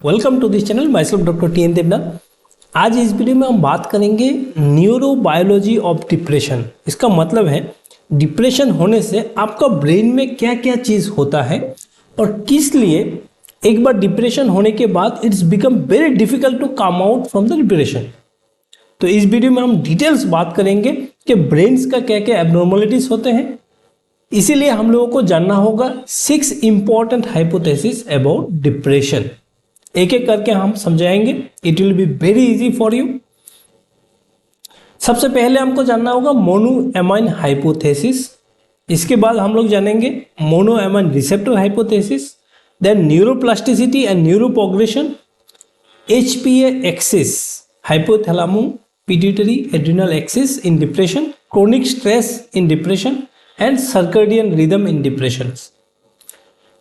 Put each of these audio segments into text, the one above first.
Welcome to this channel, my self doctor T N Debnath. आज इस video में हम बात करेंगे न्यूरोबायोलॉजी ऑफ डिप्रेशन। इसका मतलब है डिप्रेशन होने से आपका ब्रेन में क्या क्या चीज़ होता है और किस लिए एक बार डिप्रेशन होने के बाद it's become very difficult to come out from the depression. तो इस वीडियो में हम डिटेल्स बात करेंगे कि ब्रेन्स का क्या क्या एबनॉर्मलिटीज होते हैं। इसीलिए हम लोगों को जानना होगा 6 इंपॉर्टेंट हाइपोथेसिस अबाउट डिप्रेशन। एक एक करके हम समझाएंगे, it will be very easy for you. सबसे पहले हमको जानना होगा मोनोएमाइन हाइपोथेसिस। इसके बाद हम लोग जानेंगे monoamine receptor hypothesis, then neuroplasticity and neuroprogression, HPA axis, hypothalamo pituitary adrenal axis in depression, chronic stress in depression and circadian rhythm in depression.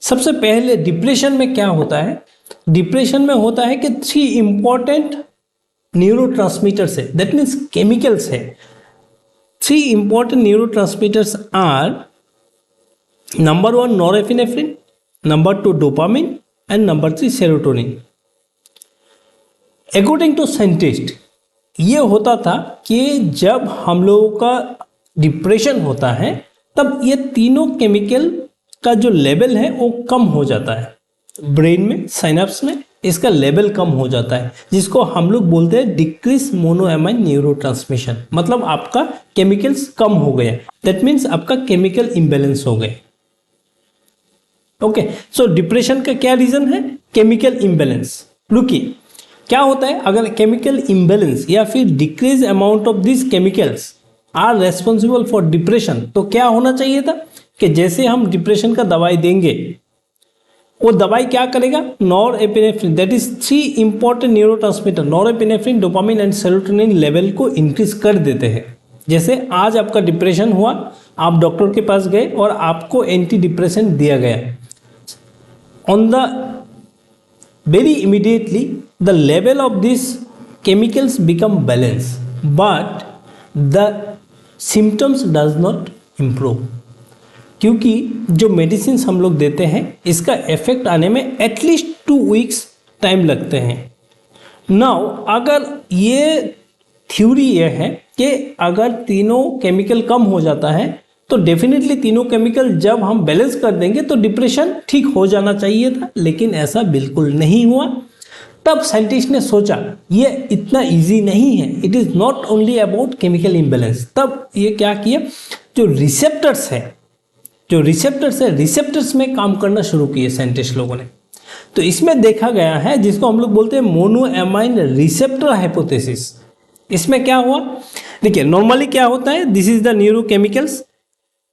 सबसे पहले डिप्रेशन में क्या होता है? डिप्रेशन में होता है कि 3 इंपॉर्टेंट न्यूरोट्रांसमीटर्स है, दैट मीन्स केमिकल्स है। 3 important neurotransmitters are number 1 norepinephrine, number 2 dopamine and number 3 serotonin. According to scientist ये होता था कि जब हम लोगों का डिप्रेशन होता है तब ये तीनों केमिकल का जो लेवल है वो कम हो जाता है ब्रेन में, साइनेप्स में इसका लेवल कम हो जाता है, जिसको हम लोग बोलते हैं डिक्रीज मोनोएमाइन न्यूरोट्रांसमिशन। मतलब आपका केमिकल्स कम हो गए, दैट मीन्स आपका केमिकल इम्बैलेंस हो गए। ओके, सो डिप्रेशन का क्या रीजन है? Chemical imbalance. रुकिए, क्या होता है अगर केमिकल इम्बैलेंस या फिर decrease amount of this chemicals are responsible for depression, तो क्या होना चाहिए था कि जैसे हम डिप्रेशन का दवाई देंगे वो दवाई क्या करेगा? Norepinephrine, that is 3 important neurotransmitter norepinephrine, dopamine and serotonin level को इंक्रीज कर देते हैं। जैसे आज आपका डिप्रेशन हुआ, आप डॉक्टर के पास गए और आपको एंटी डिप्रेशन दिया गया। On the very immediately the level of this chemicals become balance but the symptoms does not improve, क्योंकि जो मेडिसिन हम लोग देते हैं इसका इफेक्ट आने में एटलीस्ट 2 वीक्स टाइम लगते हैं। नाउ अगर ये थ्योरी ये है कि अगर तीनों केमिकल कम हो जाता है तो डेफिनेटली तीनों केमिकल जब हम बैलेंस कर देंगे तो डिप्रेशन ठीक हो जाना चाहिए था, लेकिन ऐसा बिल्कुल नहीं हुआ। तब साइंटिस्ट ने सोचा ये इतना इजी नहीं है, it is not only about chemical imbalance. तब ये क्या किया, जो रिसेप्टर्स है रिसेप्टर्स में काम करना शुरू किए साइंटिस्ट लोगों ने। तो इसमें देखा गया है, जिसको हम लोग बोलते हैं मोनोएमाइन रिसेप्टर हाइपोथेसिस। इसमें क्या हुआ, देखिए नॉर्मली क्या होता है, this is the neurochemicals,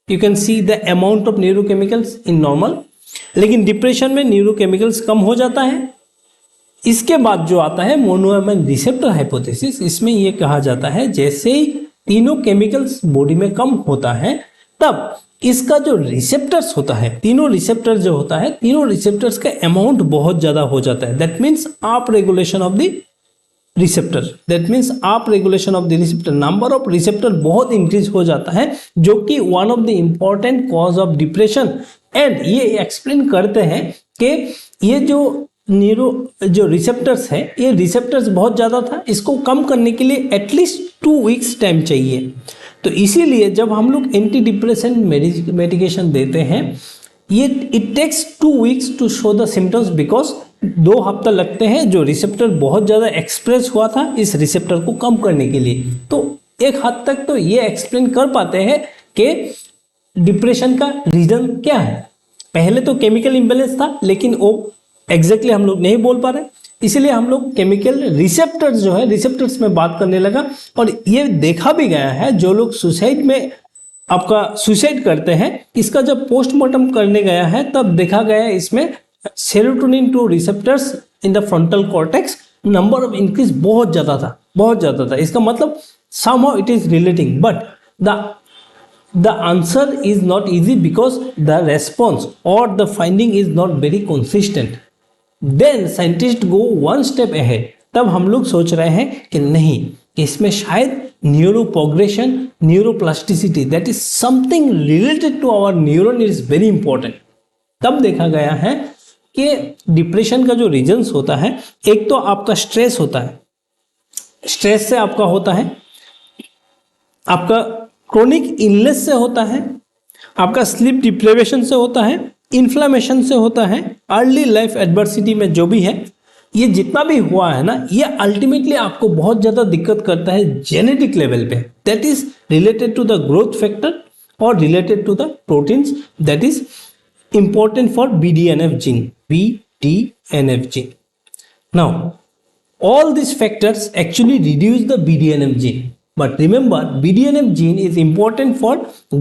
you can see the amount of neurochemicals in normal, लेकिन डिप्रेशन में न्यूरोकेमिकल्स कम हो जाता है। इसके बाद जो आता है मोनोएमाइन रिसेप्टर हाइपोथेसिस, इसमें यह कहा जाता है जैसे ही तीनों केमिकल्स बॉडी में कम होता है तब इसका जो रिसेप्टर्स होता है, तीनों रिसेप्टर जो होता है, तीनों रिसेप्टर्स का अमाउंट बहुत ज्यादा हो जाता है। That means up regulation of the receptor, that means up regulation of the receptor, number of receptor बहुत इंक्रीज हो जाता है, जो कि one of the important cause of depression. And ये एक्सप्लेन करते हैं कि ये जो रिसेप्टर्स है, ये रिसेप्टर्स बहुत ज़्यादा था, इसको कम करने के लिए एटलीस्ट 2 वीक्स टाइम चाहिए। तो इसीलिए जब हम लोग एंटी डिप्रेशन मेडिकेशन देते हैं, ये it takes 2 weeks to show the symptoms, because 2 हफ्ता लगते हैं जो रिसेप्टर बहुत ज़्यादा एक्सप्रेस हुआ था इस रिसेप्टर को कम करने के लिए। तो एक हद तक तो ये एक्सप्लेन कर पाते हैं कि डिप्रेशन का रीजन क्या है। पहले तो केमिकल इम्बैलेंस था, लेकिन वो एग्जैक्टली हम लोग नहीं बोल पा रहे, इसीलिए हम लोग केमिकल रिसेप्टर्स जो है रिसेप्टर्स में बात करने लगा। और ये देखा भी गया है, जो लोग सुसाइड में आपका सुसाइड करते हैं, इसका जब पोस्टमार्टम करने गया है तब देखा गया है इसमें serotonin 2 receptors in the frontal cortex number of increase बहुत ज़्यादा था। इसका मतलब somehow it is relating, but the answer is not easy because the response or the finding is not very consistent. Then scientists go one step ahead. तब हम लोग सोच रहे हैं कि नहीं, कि इसमें शायद neuroprogression, neuroplasticity, that is something related to our neuron is very important. तब देखा गया है कि डिप्रेशन का जो रीजंस होता है, एक तो आपका स्ट्रेस होता है, स्ट्रेस से आपका होता है, आपका क्रोनिक इलनेस से होता है, आपका स्लीप डिप्रेवेशन से होता है, इन्फ्लामेशन से होता है, अर्ली लाइफ एडवर्सिटी में जो भी है, ये जितना भी हुआ है ना, ये अल्टीमेटली आपको बहुत ज़्यादा दिक्कत करता है जेनेटिक लेवल पे, that is related to the growth factor और related to the proteins that is important for BDNF gene. Now, all these factors actually reduce the BDNF gene. But remember, BDNF gene is important for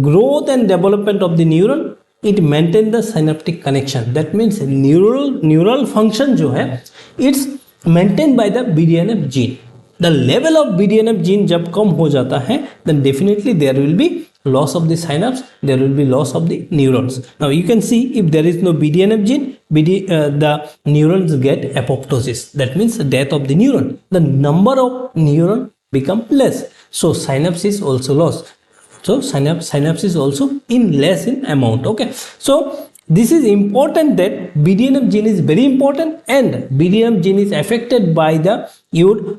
growth and development of the neuron. It maintains the synaptic connection. That means neural function जो है, it's maintained by the BDNF gene. The level of BDNF gene जब कम हो जाता है, then definitely there will be loss of the synapse, there will be loss of the neurons. Now you can see if there is no BDNF gene, the neurons get apoptosis. That means death of the neuron. The number of neuron become less. So synapse is also lost. So synapse is also less in amount. Okay. So this is important that BDNF gene is very important, and BDNF gene is affected by your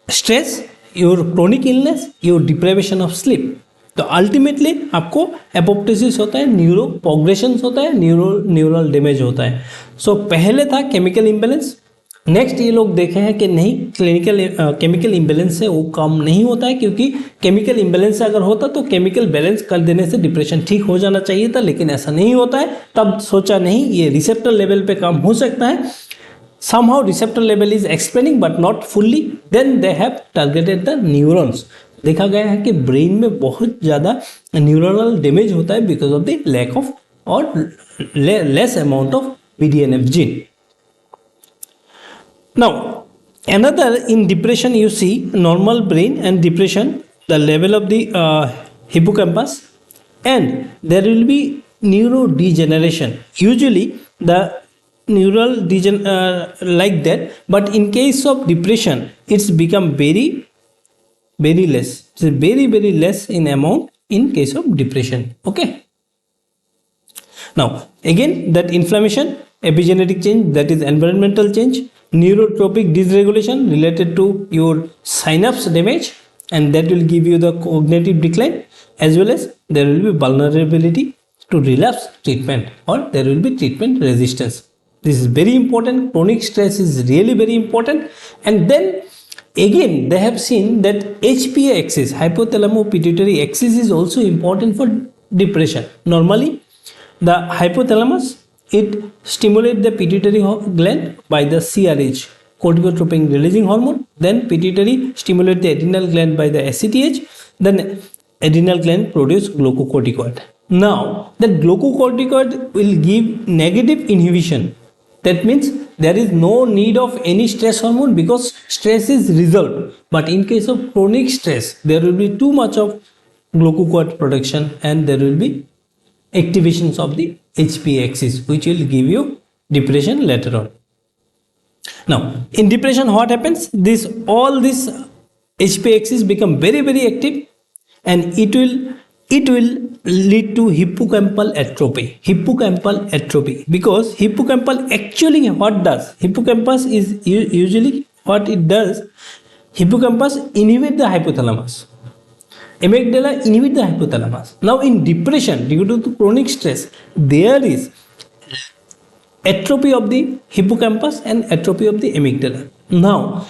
stress, your chronic illness, your deprivation of sleep. तो ultimately आपको apoptosis होता है, neuro progression होता है, neural damage होता है. सो पहले था केमिकल इम्बेलेंस. नेक्स्ट ये लोग देखे हैं कि नहीं, केमिकल इम्बेलेंस से वो काम नहीं होता है, क्योंकि केमिकल इम्बेलेंस अगर होता तो केमिकल बैलेंस कर देने से डिप्रेशन ठीक हो जाना चाहिए था, लेकिन ऐसा नहीं होता है. तब सोचा नहीं, ये रिसेप्टर लेवल पे काम हो सकता है. somehow receptor level is explaining but not fully. Then they have targeted the neurons. देखा गया है कि ब्रेन में बहुत ज़्यादा न्यूरल डैमेज होता है because of the lack of और less amount of BDNF gene. Now another, in depression you see normal brain and depression, the level of the hippocampus, and there will be neurodegeneration. Usually the neural like that, but in case of depression it's become very less. It's very less in amount in case of depression. Okay. Now again, that inflammation, epigenetic change, that is environmental change, neurotropic dysregulation related to your synapse damage, and that will give you the cognitive decline, as well as there will be vulnerability to relapse treatment, or there will be treatment resistance. This is very important. Chronic stress is really very important. And then again they have seen that HPA axis, hypothalamo-pituitary axis, is also important for depression. Normally the hypothalamus, it stimulates the pituitary gland by the CRH, corticotropin releasing hormone. Then pituitary stimulates the adrenal gland by the ACTH. Then adrenal gland produce glucocorticoid. Now the glucocorticoid will give negative inhibition. That means there is no need of any stress hormone because stress is resolved. But in case of chronic stress, there will be too much of glucocorticoid production, and there will be activations of the HPA axis, which will give you depression later on. Now in depression what happens? All this HPA axis become very active, and it will lead to hippocampal atrophy. Because hippocampal actually what does? Hippocampus is usually what it does. Hippocampus inhibit the hypothalamus. Amygdala inhibit the hypothalamus. Now in depression, due to chronic stress, there is atrophy of the hippocampus and atrophy of the amygdala. Now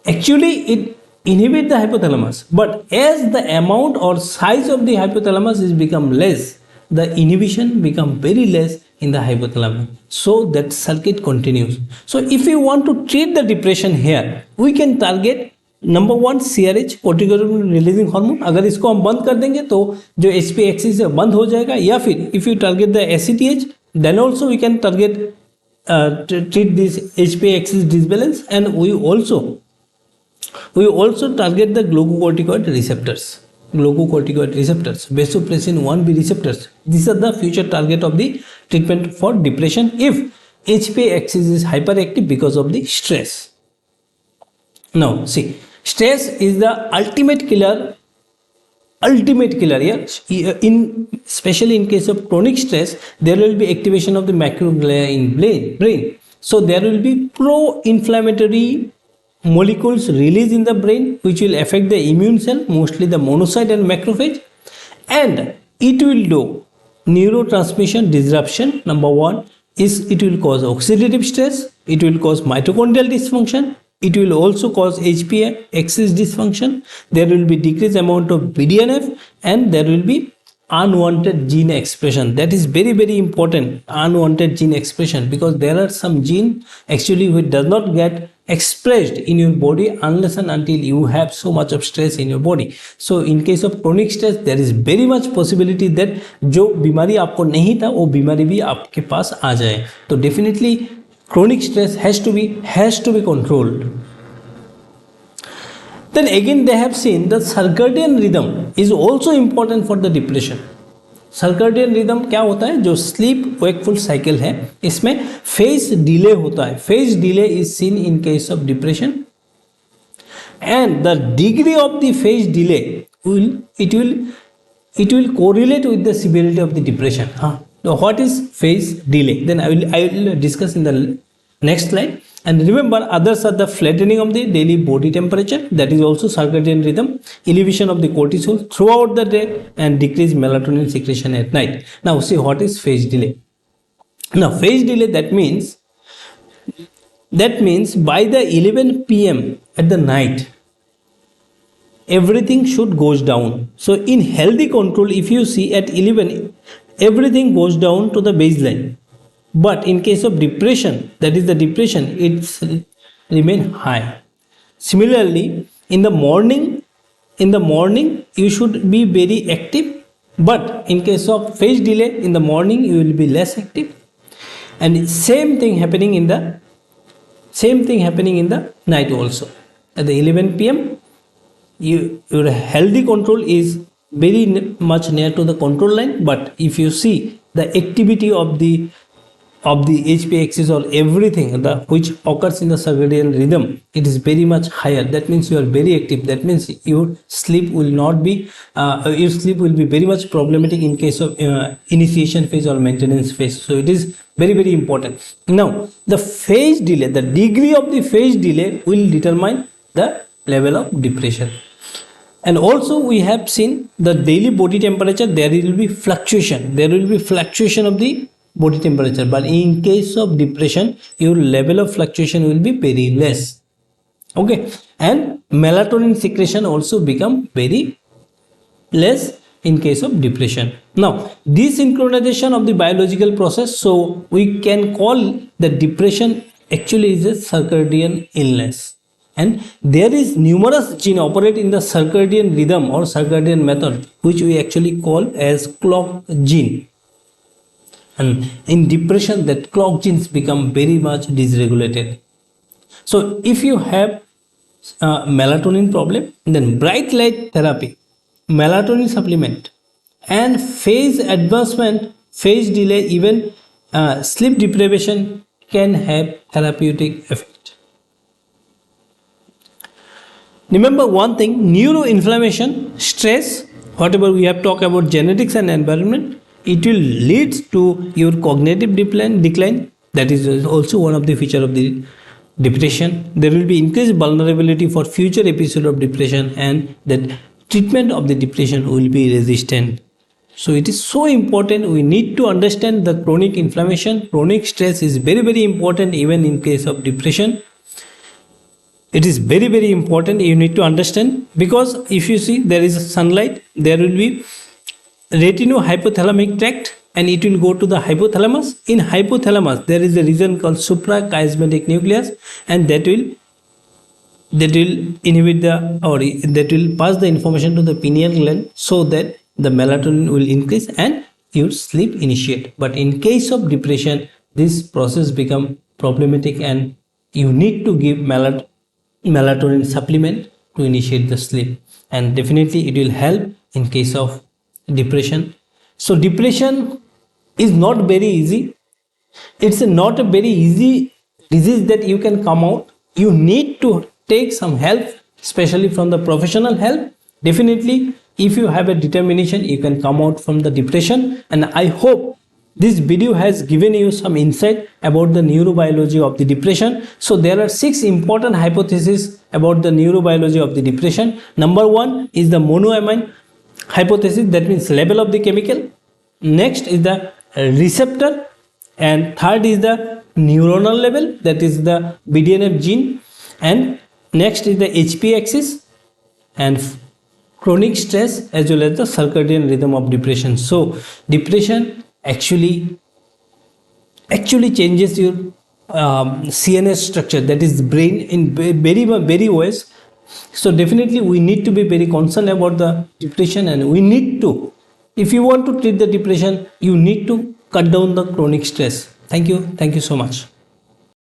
actually it inhibit the hypothalamus, but as the amount or size of the hypothalamus is become less, the inhibition become very less in the hypothalamus, so that circuit continues. So if you want to treat the depression here, we can target number 1 CRH, corticotropin releasing hormone. अगर इसको हम बंद कर देंगे तो जो HPA axis है बंद हो जाएगा, या फिर if you target the ACTH, then also we can target treat this HPA axis disbalance, and we also target the glucocorticoid receptors, vasopressin 1b receptors. These are the future target of the treatment for depression if HPA axis is hyperactive because of the stress. Now see, stress is the ultimate killer ultimate killer. Yeah, in especially in case of chronic stress, there will be activation of the microglia in brain. So there will be pro-inflammatory molecules released in the brain, which will affect the immune cell, mostly the monocyte and macrophage, and it will do neurotransmission disruption. Number one is it will cause oxidative stress, it will cause mitochondrial dysfunction, it will also cause HPA axis dysfunction, there will be decreased amount of BDNF, and there will be unwanted gene expression. That is very very important, unwanted gene expression, because there are some gene actually which does not get expressed in your body unless and until you have so much of stress in your body. So in case of chronic stress, there is very much possibility that जो बीमारी आपको नहीं था वो बीमारी भी आपके पास आ जाए. तो definitely chronic stress has to be controlled. Then again they have seen the circadian rhythm is also important for the depression. Circadian rhythm क्या होता है? जो स्लीप वेकफुल साइकिल है, इसमें फेज डिले होता है. Phase delay is seen in case of depression, and the degree of the phase delay it will correlate with the severity of the depression. So what is phase delay? Then I will discuss in the next slide. And remember, others are the flattening of the daily body temperature, that is also circadian rhythm, elevation of the cortisol throughout the day, and decreased melatonin secretion at night. Now see what is phase delay. Now phase delay, that means by the 11 p.m. at the night, everything should goes down. So in healthy control, if you see at 11, everything goes down to the baseline. But in case of depression, that is the depression, it's remain high. Similarly, in the morning you should be very active, but in case of phase delay, in the morning you will be less active, and same thing happening in the night also. At the 11 p.m. your healthy control is very much near to the control line, but if you see the activity of the HPA axis or everything which occurs in the circadian rhythm, it is very much higher. That means you are very active. That means your sleep will not be very much problematic in case of initiation phase or maintenance phase. So it is very very important. Now the phase delay, the degree of the phase delay will determine the level of depression. And also we have seen the daily body temperature, there will be fluctuation of the body temperature, but in case of depression your level of fluctuation will be very less. Okay, and melatonin secretion also become very less in case of depression. Now desynchronization of the biological process, so we can call the depression actually is a circadian illness, and there is numerous gene operate in the circadian rhythm or circadian method, which we actually call as clock gene. And in depression, that clock genes become very much dysregulated. So if you have melatonin problem, then bright light therapy, melatonin supplement, and phase advancement, phase delay, even sleep deprivation can have therapeutic effect. Remember one thing, neuroinflammation, stress, whatever we have talked about, genetics and environment, it will lead to your cognitive decline. That is also one of the feature of the depression. There will be increased vulnerability for future episode of depression, and that treatment of the depression will be resistant. So it is so important, we need to understand the chronic inflammation. Chronic stress is very very important even in case of depression. It is very very important, you need to understand, because if you see there is sunlight, there will be retinohypothalamic tract, and it will go to the hypothalamus. In hypothalamus there is a region called suprachiasmatic nucleus, and that will inhibit that will pass the information to the pineal gland, so that the melatonin will increase and your sleep initiate. But in case of depression, this process become problematic, and you need to give melatonin supplement to initiate the sleep, and definitely it will help in case of depression. So depression is not very easy. It's not a very easy disease that you can come out. You need to take some help, especially from the professional help. Definitely if you have a determination, you can come out from the depression. And I hope this video has given you some insight about the neurobiology of the depression. So there are 6 important hypotheses about the neurobiology of the depression. Number 1 is the monoamine hypothesis, that means level of the chemical. Next is the receptor, and third is the neuronal level, that is the BDNF gene, and next is the HP axis, and chronic stress, as well as the circadian rhythm of depression. So depression actually changes your CNS structure, that is brain, in very ways. So definitely we need to be very concerned about the depression, and we need to, if you want to treat the depression, you need to cut down the chronic stress. Thank you so much.